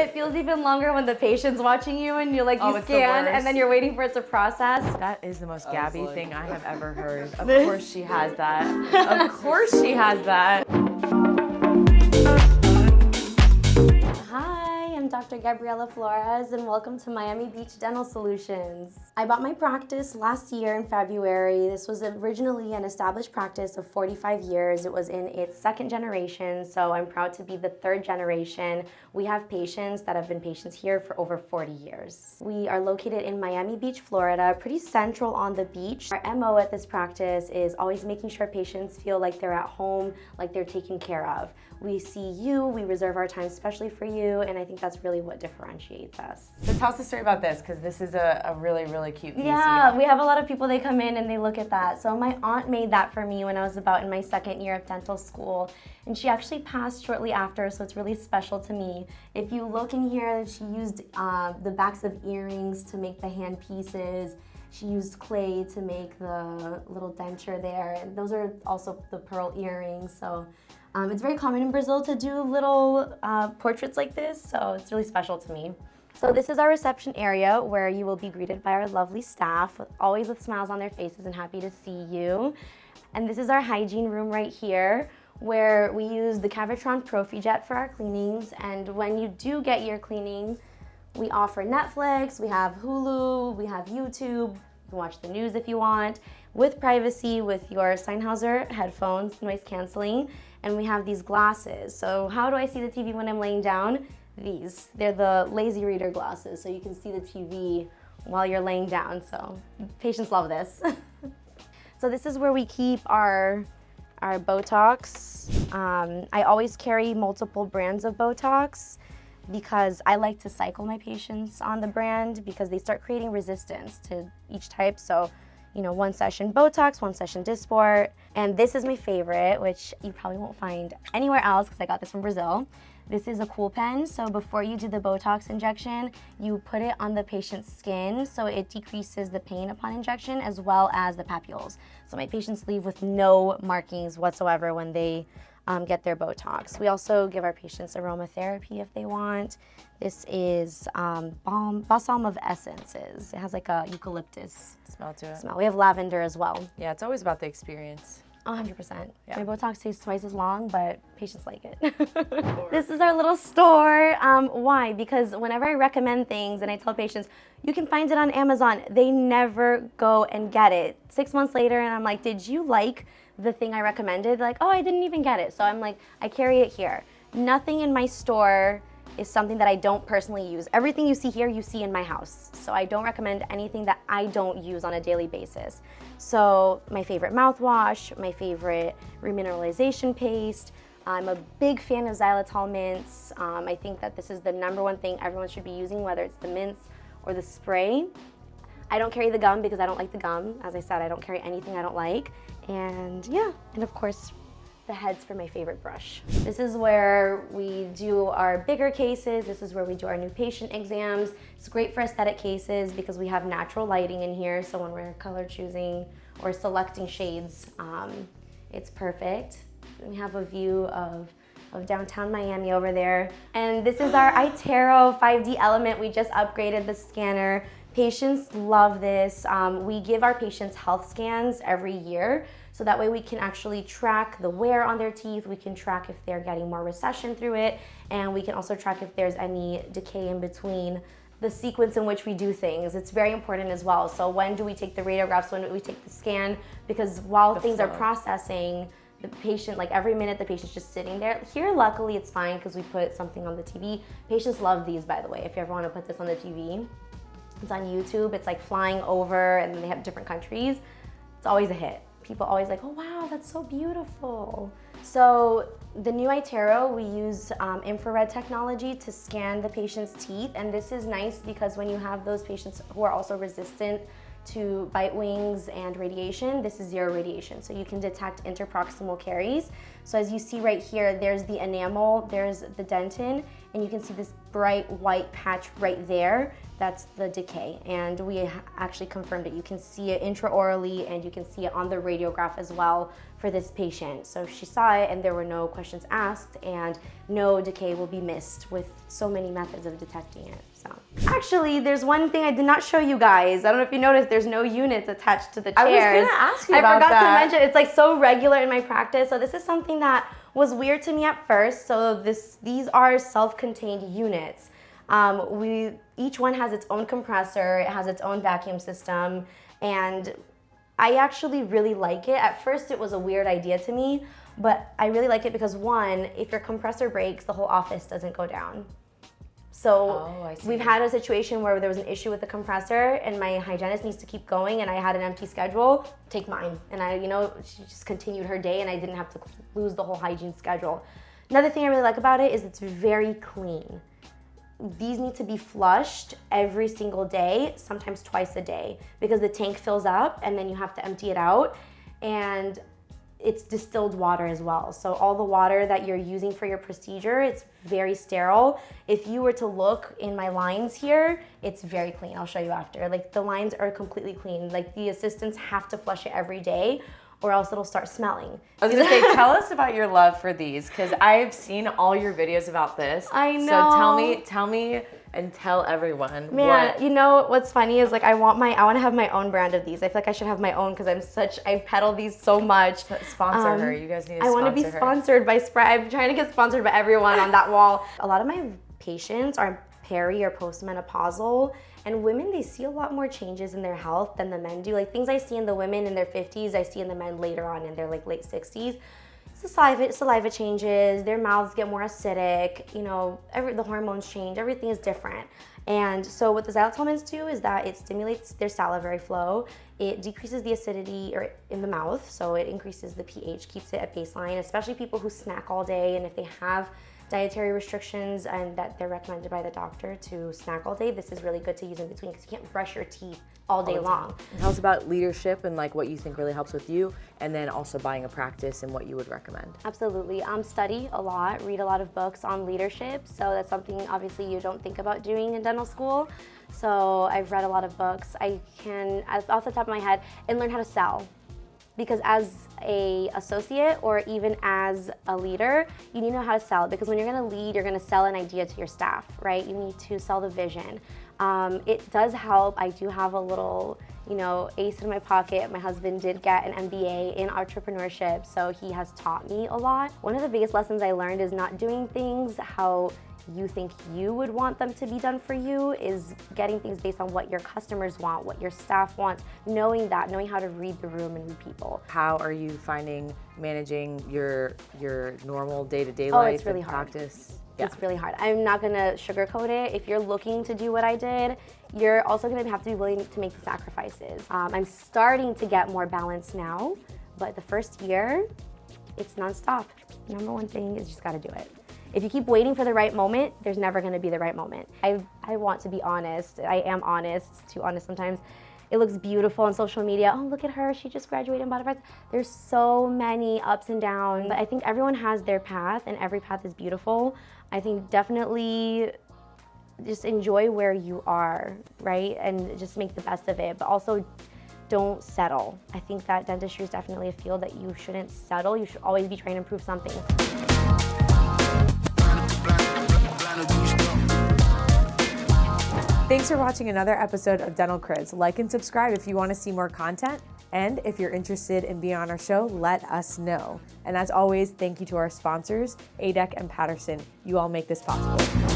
It feels even longer when the patient's watching you and you're like, you scan and then you're waiting for it to process. That is the most Gabby thing I have ever heard. Of course she has that. Of course she has that. Hi, I'm Dr. Gabriela Flores and welcome to Miami Beach Dental Solutions. I bought my practice last year in February. This was originally an established practice of 45 years. It was in its second generation, so I'm proud to be the third generation. We have patients that have been patients here for over 40 years. We are located in Miami Beach, Florida, pretty central on the beach. Our MO at this practice is always making sure patients feel like they're at home, like they're taken care of. We see you, we reserve our time especially for you, and I think that's really what differentiates us. So tell us the story about this, because this is a really, really cute piece. Yeah, we have a lot of people, they come in and they look at that. So my aunt made that for me when I was about in my second year of dental school, and she actually passed shortly after, so it's really special to me. If you look in here, she used the backs of earrings to make the hand pieces. She used clay to make the little denture there, and those are also the pearl earrings. So it's very common in Brazil to do little portraits like this, so it's really special to me. So this is our reception area where you will be greeted by our lovely staff, always with smiles on their faces and happy to see you. And this is our hygiene room right here, where we use the Cavitron ProfiJet for our cleanings. And when you do get your cleaning, we offer Netflix, we have Hulu, we have YouTube, you can watch the news if you want, with privacy with your Sennheiser headphones, noise canceling, and we have these glasses. So how do I see the TV when I'm laying down? They're the lazy reader glasses, so you can see the TV while you're laying down, so patients love this. So this is where we keep our Botox. I always carry multiple brands of Botox because I like to cycle my patients on the brand because they start creating resistance to each type. So, you know, one session Botox, one session Dysport. And this is my favorite, which you probably won't find anywhere else because I got this from Brazil. This is a cool pen, so before you do the Botox injection, you put it on the patient's skin so it decreases the pain upon injection as well as the papules. So my patients leave with no markings whatsoever when they get their Botox. We also give our patients aromatherapy if they want. This is balsam of essences. It has like a eucalyptus smell to it. We have lavender as well. Yeah, it's always about the experience. 100%. Yeah. My Botox takes twice as long, but patients like it. This is our little store. Why? Because whenever I recommend things and I tell patients, you can find it on Amazon, they never go and get it. 6 months later, and I'm like, did you like the thing I recommended? Like, oh, I didn't even get it. So I'm like, I carry it here. Nothing in my store is something that I don't personally use. Everything you see here, you see in my house. So I don't recommend anything that I don't use on a daily basis. So my favorite mouthwash, my favorite remineralization paste. I'm a big fan of Xylitol mints. I think that this is the #1 thing everyone should be using, whether it's the mints or the spray. I don't carry the gum because I don't like the gum. As I said, I don't carry anything I don't like. And yeah, and of course, the heads for my favorite brush. This is where we do our bigger cases. This is where we do our new patient exams. It's great for aesthetic cases because we have natural lighting in here. So when we're color choosing or selecting shades, it's perfect. We have a view of downtown Miami over there. And this is our iTero 5D element. We just upgraded the scanner. Patients love this. We give our patients health scans every year. So that way we can actually track the wear on their teeth, we can track if they're getting more recession through it, and we can also track if there's any decay in between the sequence in which we do things. It's very important as well. So when do we take the radiographs, when do we take the scan? Because while things are processing, the patient, like every minute the patient's just sitting there. Here, luckily it's fine because we put something on the TV. Patients love these, by the way, if you ever want to put this on the TV. It's on YouTube, it's like flying over and then they have different countries. It's always a hit. People always like, oh wow, that's so beautiful. So the new iTero, we use infrared technology to scan the patient's teeth. And this is nice because when you have those patients who are also resistant to bite wings and radiation, this is 0 radiation. So you can detect interproximal caries. So as you see right here, there's the enamel, there's the dentin, and you can see this bright white patch right there, that's the decay. And we actually confirmed it. You can see it intraorally and you can see it on the radiograph as well for this patient. So she saw it and there were no questions asked and no decay will be missed with so many methods of detecting it. So actually, there's one thing I did not show you guys. I don't know if you noticed, there's no units attached to the chairs. I was gonna ask you about that. I forgot to mention, it's like so regular in my practice. So this is something that was weird to me at first. So these are self-contained units. Each one has its own compressor, it has its own vacuum system, and I actually really like it. At first it was a weird idea to me, but I really like it because one, if your compressor breaks, the whole office doesn't go down. So we've had a situation where there was an issue with the compressor and my hygienist needs to keep going and I had an empty schedule, take mine. And she just continued her day and I didn't have to lose the whole hygiene schedule. Another thing I really like about it is it's very clean. These need to be flushed every single day, sometimes twice a day, because the tank fills up and then you have to empty it out. And it's distilled water as well. So all the water that you're using for your procedure, it's very sterile. If you were to look in my lines here, it's very clean. I'll show you after. Like the lines are completely clean. Like the assistants have to flush it every day or else it'll start smelling. I was gonna say, tell us about your love for these, because I've seen all your videos about this. I know. So tell me and tell everyone. Man, you know what's funny is like I want to have my own brand of these. I feel like I should have my own because I peddle these so much. Sponsor her. You guys need to sponsor her. I want to be sponsored by Spray. I'm trying to get sponsored by everyone on that wall. A lot of my patients are peri or postmenopausal, and women, they see a lot more changes in their health than the men do. Like things I see in the women in their 50s, I see in the men later on in their like late 60s. Saliva changes, their mouths get more acidic, the hormones change, everything is different. And so what the xylitol mints do is that it stimulates their salivary flow, it decreases the acidity in the mouth, so it increases the pH, keeps it at baseline, especially people who snack all day, and if they have dietary restrictions and that they're recommended by the doctor to snack all day, this is really good to use in between because you can't brush your teeth all day long. Tell us about leadership and like what you think really helps with you, and then also buying a practice and what you would recommend. Absolutely. Study a lot, read a lot of books on leadership. So that's something obviously you don't think about doing in dental school. So I've read a lot of books. I can, off the top of my head, and learn how to sell. Because as a associate or even as a leader, you need to know how to sell. Because when you're gonna lead, you're gonna sell an idea to your staff, right? You need to sell the vision. It does help. I do have a little, ace in my pocket. My husband did get an MBA in entrepreneurship, so he has taught me a lot. One of the biggest lessons I learned is not doing things how you think you would want them to be done for you, is getting things based on what your customers want, what your staff wants, knowing how to read the room and read people. How are you finding managing your normal day-to-day life it's really and hard. practice? It's really hard. I'm not gonna sugarcoat it. If you're looking to do what I did, you're also gonna have to be willing to make the sacrifices. I'm starting to get more balance now, but the first year, it's nonstop. Number one thing is you just gotta do it. If you keep waiting for the right moment, there's never gonna be the right moment. I want to be honest. I am honest, too honest sometimes. It looks beautiful on social media. Oh, look at her, she just graduated in butterflies. There's so many ups and downs. But I think everyone has their path and every path is beautiful. I think definitely just enjoy where you are, right? And just make the best of it, but also don't settle. I think that dentistry is definitely a field that you shouldn't settle. You should always be trying to improve something. Thanks for watching another episode of Dental Cribs. Like and subscribe if you want to see more content. And if you're interested in being on our show, let us know. And as always, thank you to our sponsors, ADEC and Patterson. You all make this possible.